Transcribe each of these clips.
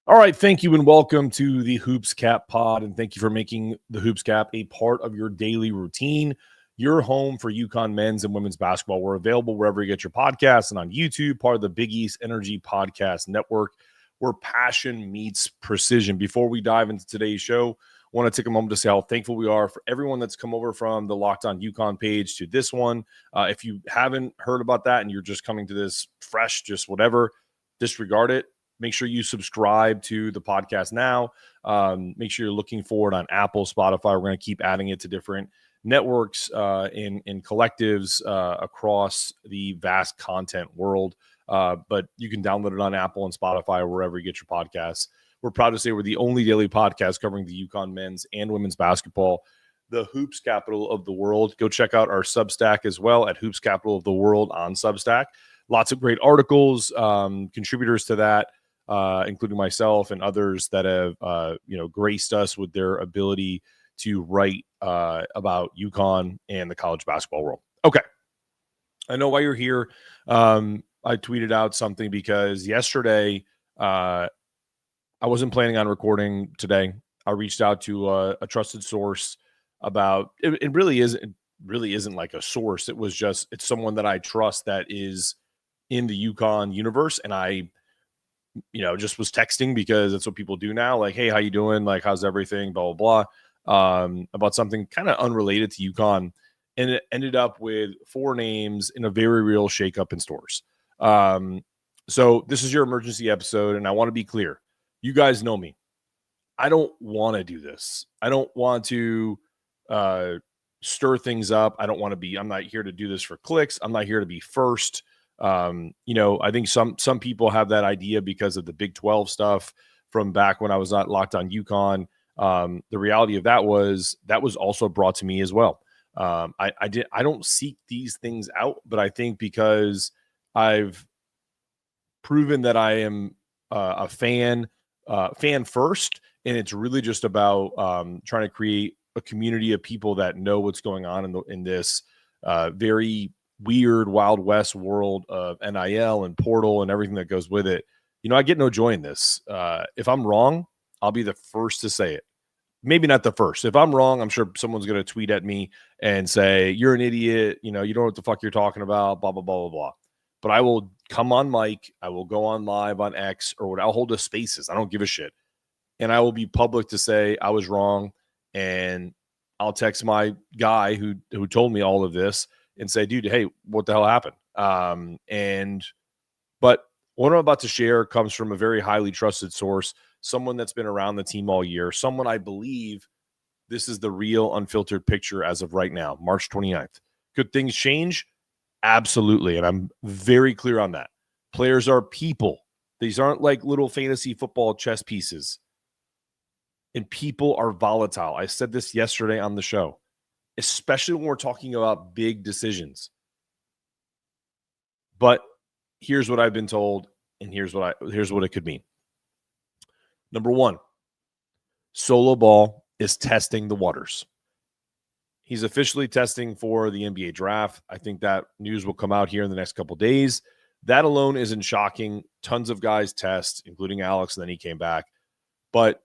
All right, thank you and welcome to the Hoops Cap pod, and thank you for making the Hoops Cap a part of your daily routine. Your home for UConn men's and women's basketball. We're available wherever you get your podcasts and on YouTube, part of the Big East Energy Podcast Network, where passion meets precision. Before we dive into today's show, I want to take a moment to say how thankful we are for everyone that's come over from the Locked On UConn page to this one. If you haven't heard about that and you're just coming to this fresh, just whatever, disregard it. Make sure you subscribe to the podcast now. Make sure you're looking for it on Apple, Spotify. We're going to keep adding it to different networks in collectives across the vast content world. But you can download it on Apple and Spotify or wherever you get your podcasts. We're proud to say we're the only daily podcast covering the UConn men's and women's basketball, the Hoops Capital of the world. Go check out our Substack as well at Hoops Capital of the World on Substack. Lots of great articles, contributors to that. Including myself and others that have, graced us with their ability to write about UConn and the college basketball world. Okay. I know why you're here. I tweeted out something because yesterday I wasn't planning on recording today. I reached out to a trusted source about it. It really isn't like a source. It's someone that I trust that is in the UConn universe. And I just was texting because that's what people do now. Like, hey, how you doing? Like, how's everything? Blah, blah, blah. About something kind of unrelated to UConn. And it ended up with 4 names in a very real shakeup in stores. So this is your emergency episode. And I want to be clear. You guys know me. I don't want to do this. I don't want to stir things up. I'm not here to do this for clicks. I'm not here to be first. I think some people have that idea because of the Big 12 stuff from back when I was not locked on UConn. The reality of that was also brought to me as well. I don't seek these things out, but I think because I've proven that I am a fan first, and it's really just about trying to create a community of people that know what's going on in this very weird Wild West world of NIL and portal and everything that goes with it. I get no joy in this. If I'm wrong, I'll be the first to say it. Maybe not the first. If I'm wrong, I'm sure someone's going to tweet at me and say, you're an idiot. You don't know what the fuck you're talking about, blah, blah, blah, blah, blah. But I will come on mic. I will go on live on X or what. I'll hold the spaces. I don't give a shit. And I will be public to say I was wrong. And I'll text my guy who told me all of this and say, dude, hey, what the hell happened? But what I'm about to share comes from a very highly trusted source, someone that's been around the team all year, someone I believe this is the real unfiltered picture as of right now, March 29th. Could things change? Absolutely. And I'm very clear on that. Players are people. These aren't like little fantasy football chess pieces. And people are volatile. I said this yesterday on the show. Especially when we're talking about big decisions. But here's what I've been told, and here's what it could mean. Number 1, Solo Ball is testing the waters. He's officially testing for the NBA draft. I think that news will come out here in the next couple of days. That alone isn't shocking. Tons of guys test, including Alex, and then he came back. But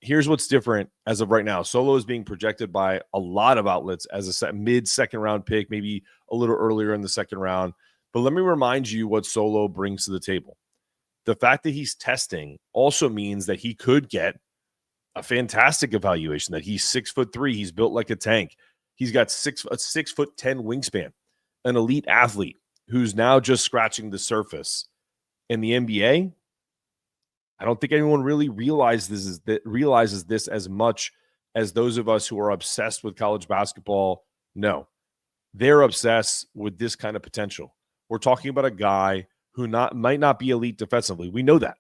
here's what's different as of right now. Solo is being projected by a lot of outlets as a mid-second round pick, maybe a little earlier in the second round. But let me remind you what Solo brings to the table. The fact that he's testing also means that he could get a fantastic evaluation, that he's 6'3". He's built like a tank. He's got a 6'10" wingspan, an elite athlete who's now just scratching the surface. In the NBA, I don't think anyone really realizes this as much as those of us who are obsessed with college basketball know. They're obsessed with this kind of potential. We're talking about a guy who might not be elite defensively. We know that.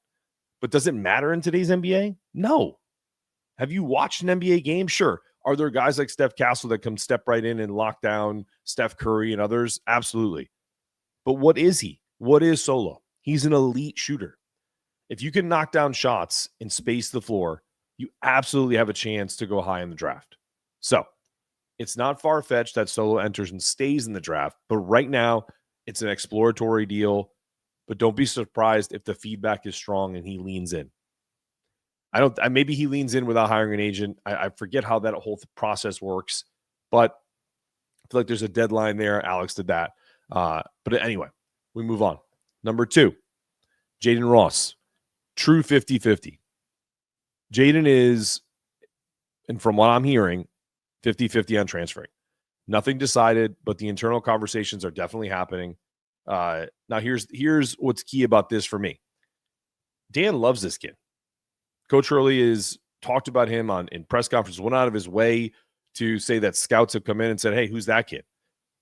But does it matter in today's NBA? No. Have you watched an NBA game? Sure. Are there guys like Steph Castle that come step right in and lock down Steph Curry and others? Absolutely. But what is he? What is Solo? He's an elite shooter. If you can knock down shots and space the floor, you absolutely have a chance to go high in the draft. So it's not far-fetched that Solo enters and stays in the draft, but right now it's an exploratory deal. But don't be surprised if the feedback is strong and he leans in. Maybe he leans in without hiring an agent. I forget how that whole process works, but I feel like there's a deadline there. Alex did that. But anyway, we move on. Number 2, Jayden Ross, true 50-50. Jayden is, and from what I'm hearing, 50-50 on transferring. Nothing decided, but the internal conversations are definitely happening. Now, here's what's key about this for me. Dan loves this kid. Coach Hurley has talked about him in press conferences, went out of his way to say that scouts have come in and said, hey, who's that kid?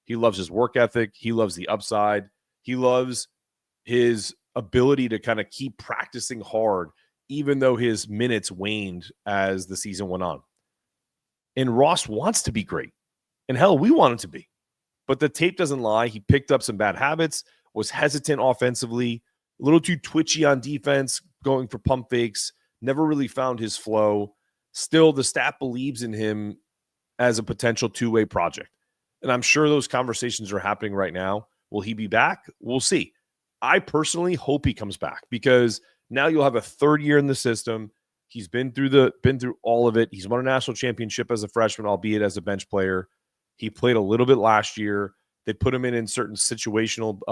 He loves his work ethic. He loves the upside. He loves his ability to kind of keep practicing hard, even though his minutes waned as the season went on. And Ross wants to be great. And hell, we want him to be. But the tape doesn't lie. He picked up some bad habits, was hesitant offensively, a little too twitchy on defense, going for pump fakes, never really found his flow. Still, the staff believes in him as a potential two-way project. And I'm sure those conversations are happening right now. Will he be back? We'll see. I personally hope he comes back because now you'll have a third year in the system. He's been through all of it. He's won a national championship as a freshman, albeit as a bench player. He played a little bit last year. They put him in certain situations,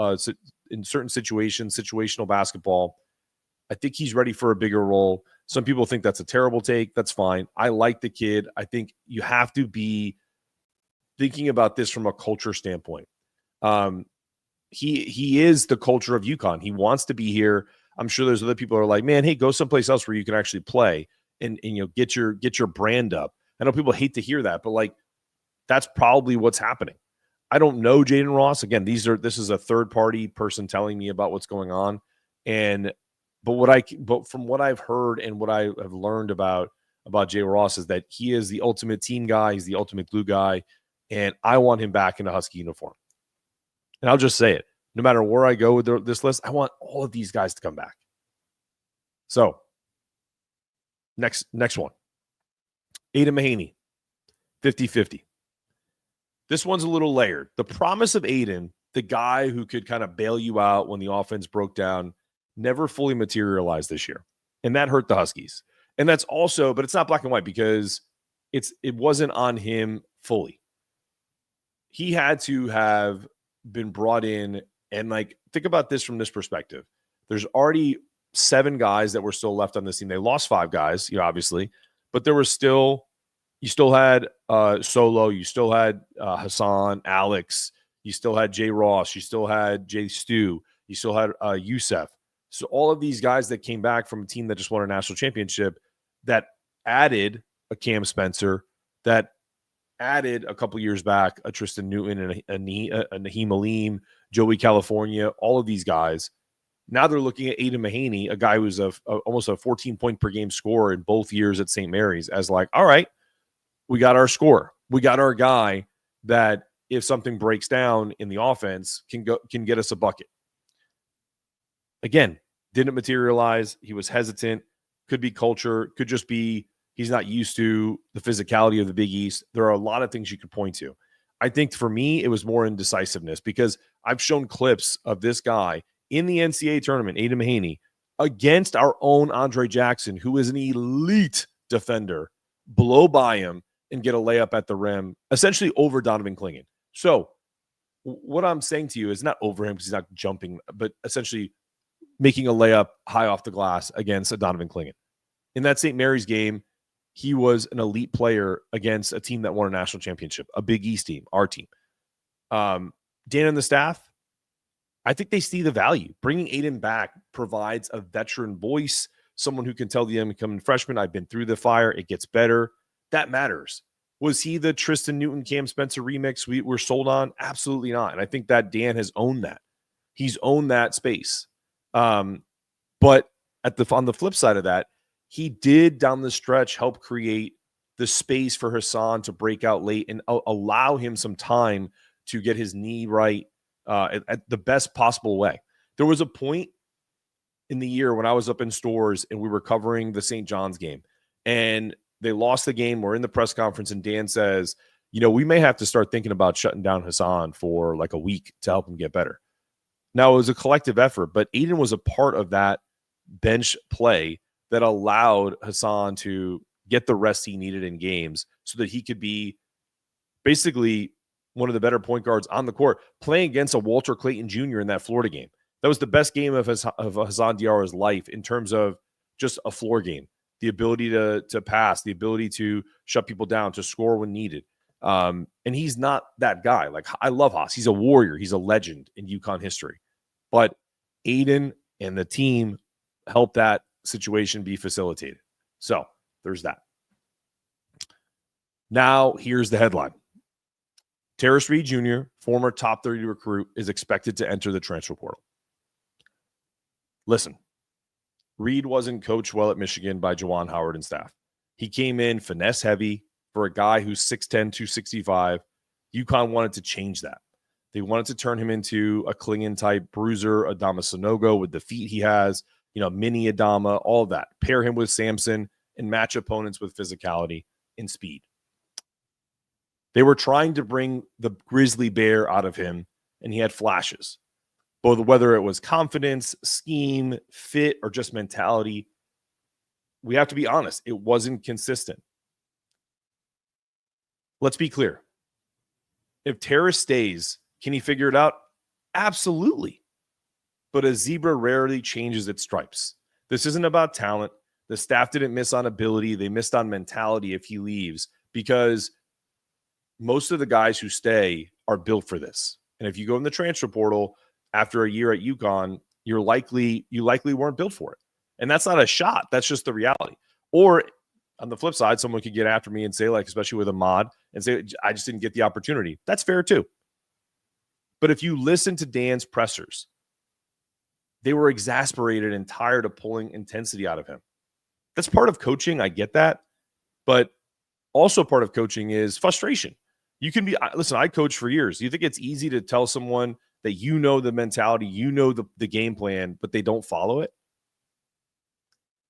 situational basketball. I think he's ready for a bigger role. Some people think that's a terrible take. That's fine. I like the kid. I think you have to be thinking about this from a culture standpoint. He is the culture of UConn. He wants to be here. I'm sure there's other people who are like, man, hey, go someplace else where you can actually play and get your brand up. I know people hate to hear that, but that's probably what's happening. I don't know Jayden Ross. Again, this is a third-party person telling me about what's going on. But from what I've heard and what I have learned about Jayden Ross is that he is the ultimate team guy. He's the ultimate glue guy. And I want him back in a Husky uniform. And I'll just say it. No matter where I go with this list, I want all of these guys to come back. So, next one. Aidan Mahaney, 50-50. This one's a little layered. The promise of Aidan, the guy who could kind of bail you out when the offense broke down, never fully materialized this year. And that hurt the Huskies. And that's also, but it's not black and white because it wasn't on him fully. He had to have been brought in and think about this from this perspective. There's already 7 guys that were still left on this team. They lost 5 guys, obviously, but there was still, you still had Solo, you still had Hassan, Alex, you still had Jay Ross, you still had Jay Stu, you still had Youssef. So all of these guys that came back from a team that just won a national championship that added a Cam Spencer, that added a couple years back a Tristan Newton and a Naheem Aleem, Joey California, all of these guys. Now they're looking at Aidan Mahaney, a guy who's almost a 14-point per game scorer in both years at St. Mary's, as all right, we got our scorer. We got our guy that if something breaks down in the offense can get us a bucket. Again, didn't materialize. He was hesitant. Could be culture. Could just be he's not used to the physicality of the Big East. There are a lot of things you could point to. I think for me, it was more indecisiveness because I've shown clips of this guy in the NCAA tournament, Aidan Mahaney, against our own Andre Jackson, who is an elite defender, blow by him and get a layup at the rim, essentially over Donovan Clingan. So what I'm saying to you is not over him because he's not jumping, but essentially making a layup high off the glass against a Donovan Clingan. In that St. Mary's game, he was an elite player against a team that won a national championship, a Big East team, our team. Dan and the staff, I think they see the value. Bringing Aidan back provides a veteran voice, someone who can tell the incoming freshman, I've been through the fire, it gets better. That matters. Was he the Tristan Newton, Cam Spencer remix we were sold on? Absolutely not. And I think that Dan has owned that. He's owned that space. But on the flip side of that, he did down the stretch help create the space for Hassan to break out late and allow him some time to get his knee right at the best possible way. There was a point in the year when I was up in stores and we were covering the St. John's game and they lost the game. We're in the press conference and Dan says, we may have to start thinking about shutting down Hassan for a week to help him get better. Now, it was a collective effort, but Aidan was a part of that bench play that allowed Hassan to get the rest he needed in games so that he could be basically one of the better point guards on the court, playing against a Walter Clayton Jr. in that Florida game. That was the best game of Hassan Diarra's life in terms of just a floor game, the ability to pass, the ability to shut people down, to score when needed. And he's not that guy. Like, I love Haas. He's a warrior. He's a legend in UConn history. But Aidan and the team helped that situation be facilitated. So there's that. Now, here's the headline. Tarris Reed Jr., former top 30 recruit, is expected to enter the transfer portal. Listen, Reed wasn't coached well at Michigan by Juwan Howard and staff. He came in finesse heavy for a guy who's 6'10", 265. UConn wanted to change that. They wanted to turn him into a Klingon-type bruiser, Adama Sanogo with the feet he has, mini Adama, all of that. Pair him with Samson and match opponents with physicality and speed. They were trying to bring the grizzly bear out of him, and he had flashes. Both whether it was confidence, scheme, fit, or just mentality, we have to be honest, it wasn't consistent. Let's be clear. If Tarris stays, can he figure it out? Absolutely. But a zebra rarely changes its stripes. This isn't about talent. The staff didn't miss on ability. They missed on mentality if he leaves, because most of the guys who stay are built for this. And if you go in the transfer portal after a year at UConn, you likely weren't built for it. And that's not a shot. That's just the reality. Or on the flip side, someone could get after me and say, like, especially with a mod, and say, I just didn't get the opportunity. That's fair too. But if you listen to Dan's pressers, they were exasperated and tired of pulling intensity out of him. That's part of coaching. I get that. But also part of coaching is frustration. You can be, listen, I coached for years. You think it's easy to tell someone that the mentality, the game plan, but they don't follow it?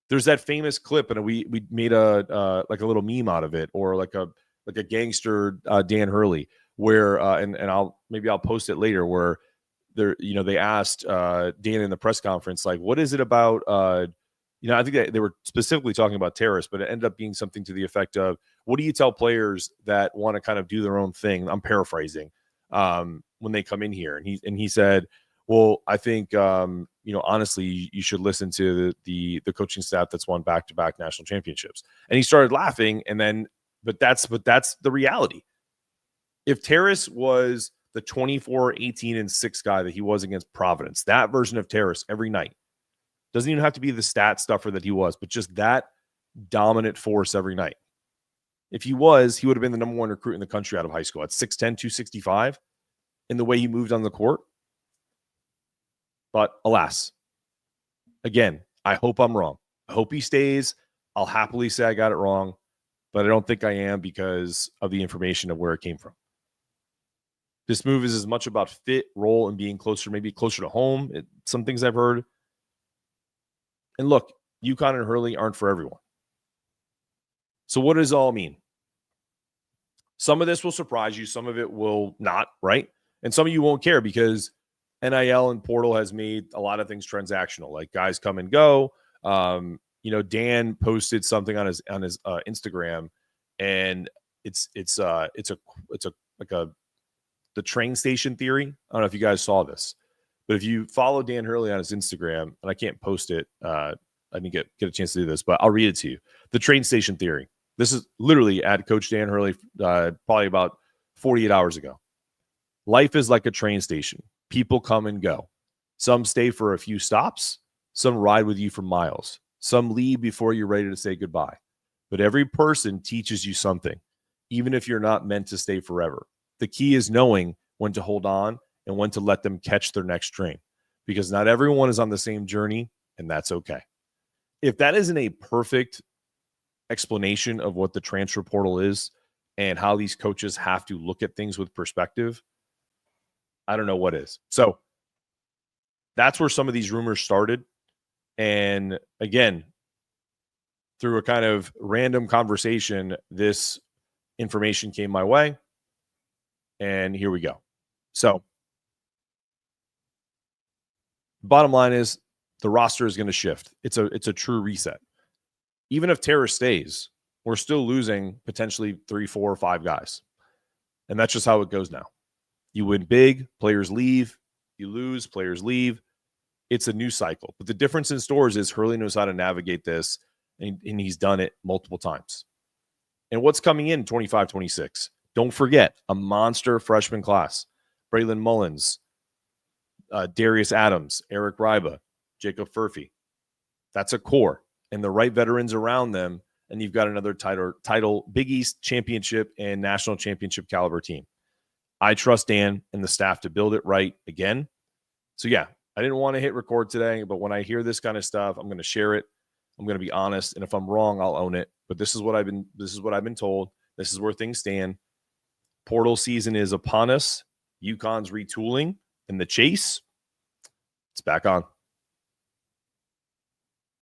There's that famous clip, and we made a little meme out of it, or like a gangster Dan Hurley, where and I'll post it later, where they asked Dan in the press conference, like, what is it about I think they were specifically talking about Tarris, but it ended up being something to the effect of, what do you tell players that want to kind of do their own thing? I'm paraphrasing, when they come in here. And he said, well, I think, honestly, you should listen to the coaching staff that's won back-to-back national championships. And he started laughing. And then, but that's the reality. If Tarris was the 24, 18, and 6 guy that he was against Providence, that version of Tarris every night, doesn't even have to be the stat stuffer that he was, but just that dominant force every night. If he would have been the number 1 recruit in the country out of high school at 6'10", 265, in the way he moved on the court. But alas, again, I hope I'm wrong. I hope he stays. I'll happily say I got it wrong, but I don't think I am, because of the information of where it came from. This move is as much about fit, role, and being maybe closer to home. Some things I've heard. And look, UConn and Hurley aren't for everyone. So what does it all mean? Some of this will surprise you. Some of it will not, right? And some of you won't care, because NIL and portal has made a lot of things transactional. Like, guys come and go. Dan posted something on his Instagram, and it's the train station theory. I don't know if you guys saw this, but if you follow Dan Hurley on his Instagram, and I can't post it, I didn't get a chance to do this, but I'll read it to you. The train station theory. This is literally at Coach Dan Hurley, probably about 48 hours ago. Life is like a train station. People come and go. Some stay for a few stops. Some ride with you for miles. Some leave before you're ready to say goodbye. But every person teaches you something, even if you're not meant to stay forever. The key is knowing when to hold on and when to let them catch their next train, because not everyone is on the same journey, and that's okay. If that isn't a perfect explanation of what the transfer portal is and how these coaches have to look at things with perspective, I don't know what is. So that's where some of these rumors started. And again, through a kind of random conversation, this information came my way. And here we go. So bottom line is, the roster is going to shift. It's a true reset. even if Tarris stays, we're still losing potentially 3, 4, or 5 guys. And that's just how it goes now. You win big, players leave. You lose, players leave. It's a new cycle. But the difference in Stores is Hurley knows how to navigate this, and he's done it multiple times. And what's coming in 25, 26? Don't forget, a monster freshman class. Braylon Mullins, Darius Adams, Eric Ryba, Jacob Furphy. That's a core. And the right veterans around them, and you've got another title Big East championship and national championship caliber team. I trust Dan and the staff to build it right again. So yeah, I didn't want to hit record today, but when I hear this kind of stuff, I'm going to share it. I'm going to be honest, and if I'm wrong, I'll own it. But this is what I've been told. This is where things stand. Portal season is upon us. UConn's retooling, and the chase, it's back on.